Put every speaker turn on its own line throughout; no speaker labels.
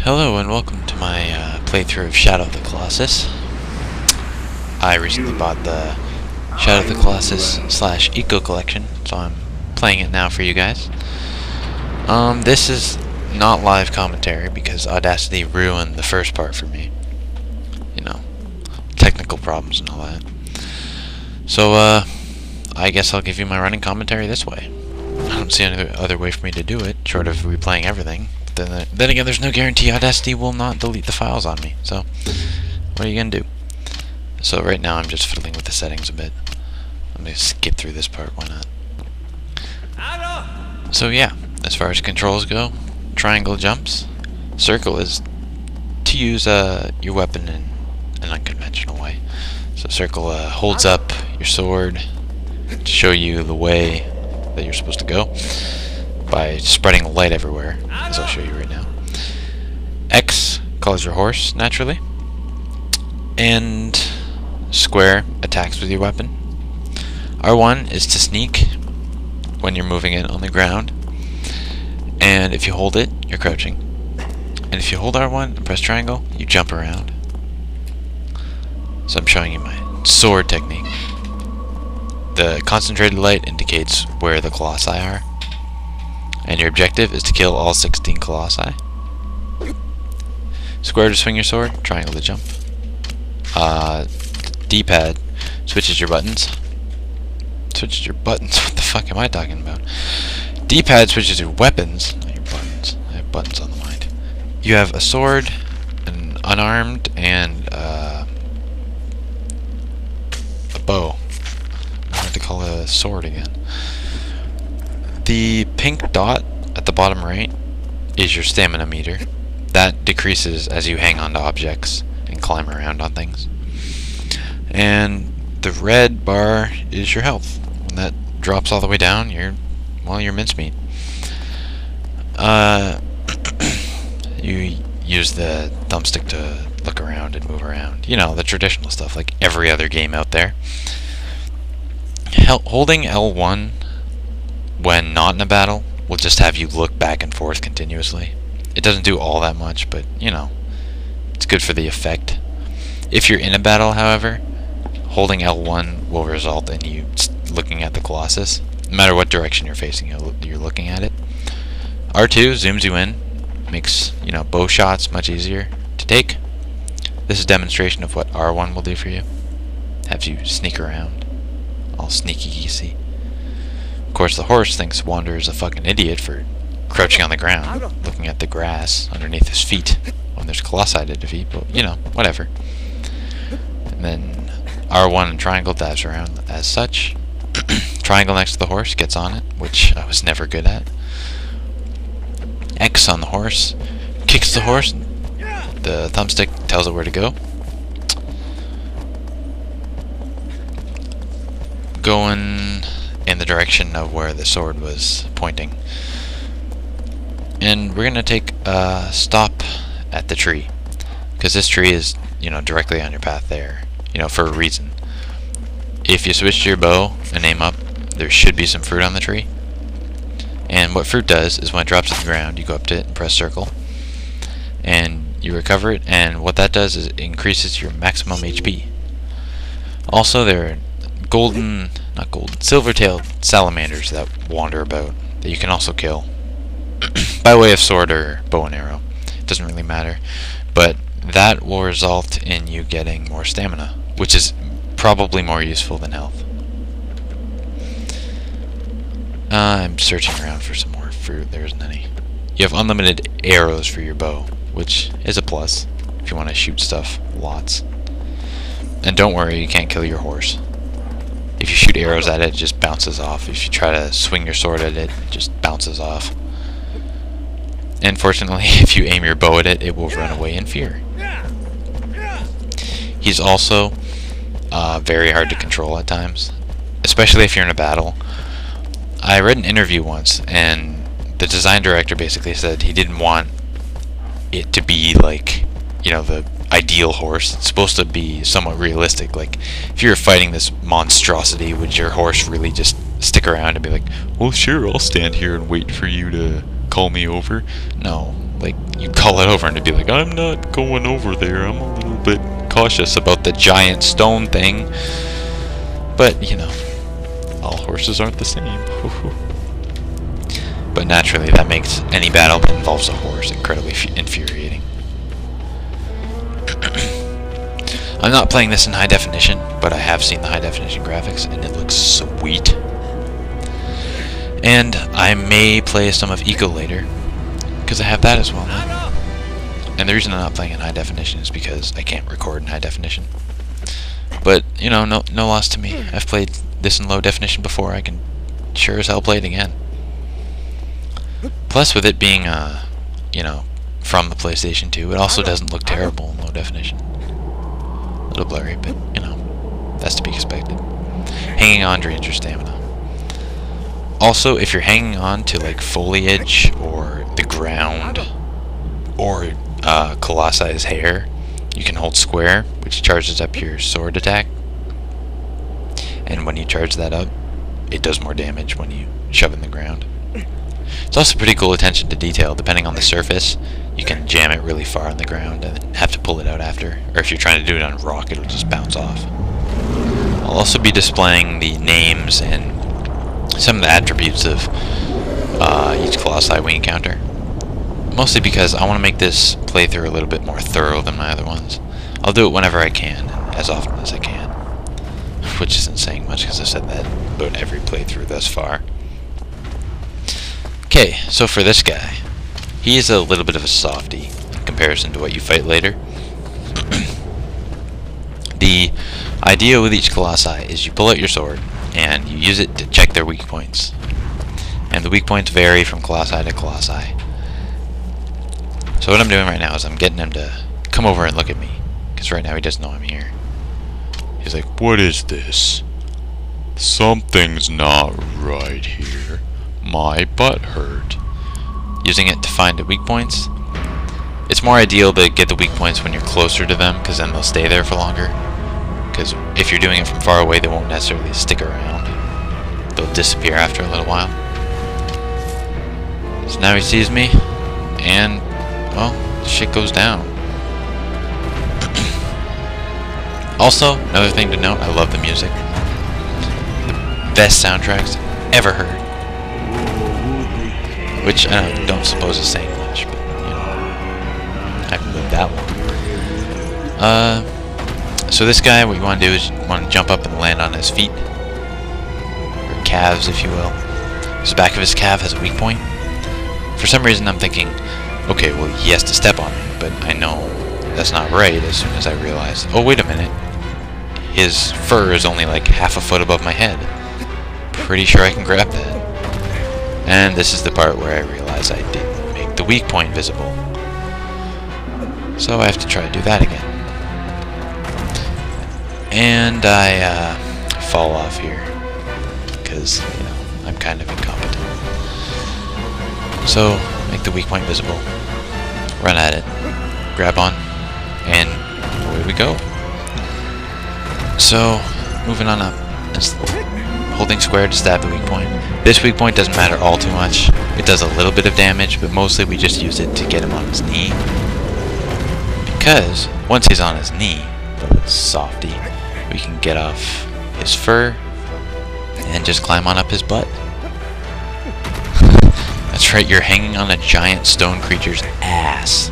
Hello and welcome to my playthrough of Shadow of the Colossus. I recently bought the Shadow of the Colossus / Eco Collection, so I'm playing it now for you guys. This is not live commentary because Audacity ruined the first part for me. You know, technical problems and all that. So, I guess I'll give you my running commentary this way. I don't see any other way for me to do it, short of replaying everything. Then again, there's no guarantee Audacity will not delete the files on me, so what are you gonna do? So right now I'm just fiddling with the settings a bit. I'm gonna skip through this part, why not? So yeah, as far as controls go, triangle jumps, circle is to use your weapon in an unconventional way. So circle holds up your sword to show you the way that you're supposed to go by spreading light everywhere, as I'll show you right now. X calls your horse, naturally. And square attacks with your weapon. R1 is to sneak when you're moving it on the ground. And if you hold it, you're crouching. And if you hold R1 and press triangle, you jump around. So I'm showing you my sword technique. The concentrated light indicates where the colossi are. And your objective is to kill all 16 colossi. Square to swing your sword, triangle to jump. D-pad switches your buttons. Switches your buttons? What the fuck am I talking about? D-pad switches your weapons, not your buttons. I have buttons on the mind. You have a sword, an unarmed, and a bow. I have to call it a sword again. The pink dot at the bottom right is your stamina meter. That decreases as you hang on to objects and climb around on things. And the red bar is your health. When that drops all the way down, you're mincemeat. You use the thumbstick to look around and move around. You know, the traditional stuff like every other game out there. Holding L1 when not in a battle will just have you look back and forth continuously. It doesn't do all that much, but you know, it's good for the effect. If you're in a battle, however, holding L1 will result in you looking at the Colossus. No matter what direction you're facing, you're looking at it. R2 zooms you in, makes, you know, bow shots much easier to take. This is a demonstration of what R1 will do for you. Have you sneak around, all sneaky geesy. Of course, the horse thinks Wander is a fucking idiot for crouching on the ground, looking at the grass underneath his feet when there's colossi to defeat, but you know, whatever. And then R1 and triangle dabs around as such. Triangle next to the horse gets on it, which I was never good at. X on the horse kicks the horse, the thumbstick tells it where to go. Going in the direction of where the sword was pointing. And we're gonna take a stop at the tree, because this tree is, you know, directly on your path there, you know, for a reason. If you switch to your bow and aim up, there should be some fruit on the tree. And what fruit does is when it drops to the ground, you go up to it and press circle, and you recover it, and what that does is it increases your maximum HP. Also, there are silver-tailed salamanders that wander about that you can also kill by way of sword or bow and arrow. It doesn't really matter, but that will result in you getting more stamina, which is probably more useful than health. I'm searching around for some more fruit. There isn't any. You have unlimited arrows for your bow, which is a plus if you want to shoot stuff lots. And don't worry, you can't kill your horse. If you shoot arrows at it, it just bounces off. If you try to swing your sword at it, it just bounces off. And fortunately, if you aim your bow at it, it will run away in fear. He's also very hard to control at times, especially if you're in a battle. I read an interview once, and the design director basically said he didn't want it to be like, you know, the ideal horse. It's supposed to be somewhat realistic. Like, if you're fighting this monstrosity, would your horse really just stick around and be like, well, sure, I'll stand here and wait for you to call me over? No, like, you call it over and it'd be like, I'm not going over there. I'm a little bit cautious about the giant stone thing. But, you know, all horses aren't the same. But naturally, that makes any battle that involves a horse incredibly infuriating. I'm not playing this in high definition, but I have seen the high definition graphics, and it looks sweet. And I may play some of Eco later, because I have that as well now. And the reason I'm not playing in high definition is because I can't record in high definition. But, you know, no loss to me. I've played this in low definition before. I can sure as hell play it again. Plus, with it being, you know, from the PlayStation 2, it also doesn't look terrible in low definition. A little blurry, but, you know, that's to be expected. Hanging on drains your stamina. Also, if you're hanging on to, like, foliage or the ground or Colossus' hair, you can hold square, which charges up your sword attack. And when you charge that up, it does more damage when you shove it in the ground. It's also pretty cool attention to detail. Depending on the surface, you can jam it really far on the ground and then have to pull it out after. Or if you're trying to do it on rock, it'll just bounce off. I'll also be displaying the names and some of the attributes of each Colossi we encounter. Mostly because I want to make this playthrough a little bit more thorough than my other ones. I'll do it whenever I can, as often as I can. Which isn't saying much because I've said that about every playthrough thus far. Okay, so for this guy, he is a little bit of a softie in comparison to what you fight later. The idea with each Colossi is you pull out your sword and you use it to check their weak points. And the weak points vary from Colossi to Colossi. So what I'm doing right now is I'm getting him to come over and look at me, because right now he doesn't know I'm here. He's like, what is this? Something's not right here. My butt hurt. Using it to find the weak points. It's more ideal to get the weak points when you're closer to them, because then they'll stay there for longer. Because if you're doing it from far away, they won't necessarily stick around. They'll disappear after a little while. So now he sees me, and, well, shit goes down. Also, another thing to note, I love the music. The best soundtracks ever heard. Which I don't suppose is saying much, but, you know, I haven't lived that long. So this guy, what you want to do is you want to jump up and land on his feet. Or calves, if you will. Because the back of his calf has a weak point. For some reason I'm thinking, okay, well he has to step on me, but I know that's not right as soon as I realize, oh wait a minute, his fur is only like half a foot above my head. Pretty sure I can grab that. And this is the part where I realize I didn't make the weak point visible. So I have to try to do that again. And I fall off here, because, you know, I'm kind of incompetent. So, make the weak point visible, run at it, grab on, and away we go. So, moving on up, just holding square to stab the weak point. This weak point doesn't matter all too much. It does a little bit of damage, but mostly we just use it to get him on his knee. Because, once he's on his knee, the softy, we can get off his fur and just climb on up his butt. That's right, you're hanging on a giant stone creature's ass.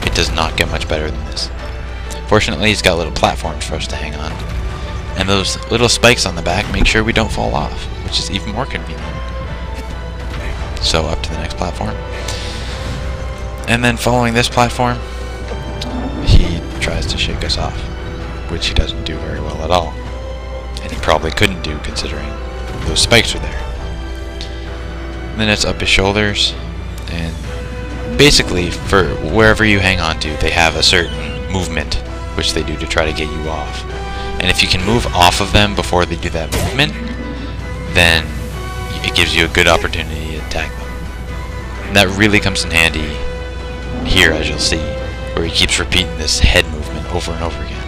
It does not get much better than this. Fortunately, he's got little platforms for us to hang on. And those little spikes on the back make sure we don't fall off, which is even more convenient. So, up to the next platform. And then following this platform, he tries to shake us off, which he doesn't do very well at all. And he probably couldn't do, considering those spikes are there. And then it's up his shoulders, and basically, for wherever you hang on to, they have a certain movement which they do to try to get you off. And if you can move off of them before they do that movement, then it gives you a good opportunity to attack them. And that really comes in handy here, as you'll see, where he keeps repeating this head movement over and over again.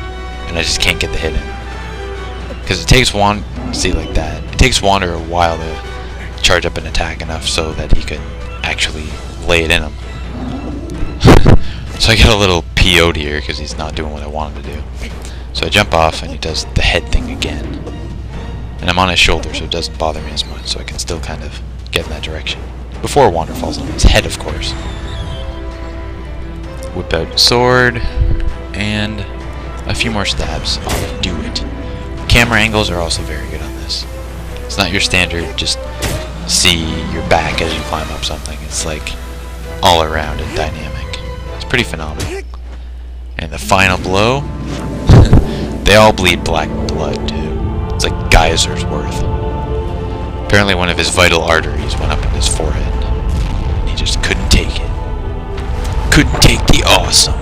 And I just can't get the hit in. Because it takes see like that, it takes Wander a while to charge up an attack enough so that he could actually lay it in him. So I get a little PO'd here because he's not doing what I want him to do. So I jump off and he does the head thing again. And I'm on his shoulder so it doesn't bother me as much, so I can still kind of get in that direction. Before Wander falls on his head, of course. Whip out sword, and a few more stabs. I'll do it. Camera angles are also very good on this. It's not your standard, just see your back as you climb up something. It's like all around and dynamic. It's pretty phenomenal. And the final blow, they all bleed black blood too. It's like geysers worth. Apparently one of his vital arteries went up in his forehead. And he just couldn't take it. Couldn't take the awesome.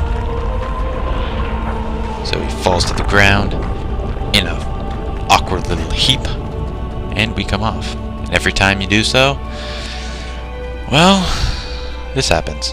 So he falls to the ground in a awkward little heap. And we come off. And every time you do so, well, this happens.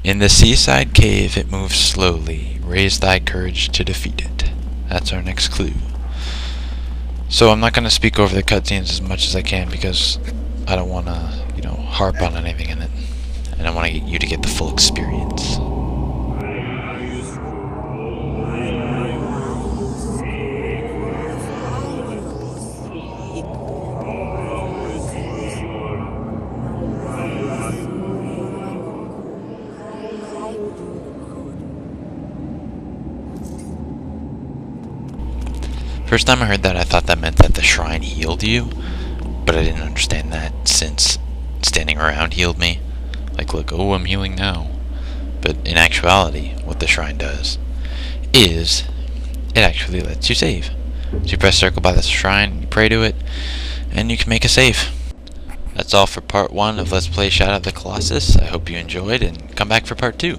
In the seaside cave it moves slowly. Raise thy courage to defeat it. That's our next clue. So I'm not going to speak over the cutscenes as much as I can because I don't want to, harp on anything in it. And I want to get you to get the full experience. First time I heard that, I thought that meant that the shrine healed you, but I didn't understand that since standing around healed me. Like, look, oh, I'm healing now. But in actuality, what the shrine does is it actually lets you save. So you press circle by the shrine, you pray to it, and you can make a save. That's all for part 1 of Let's Play Shadow of the Colossus. I hope you enjoyed, and come back for part 2.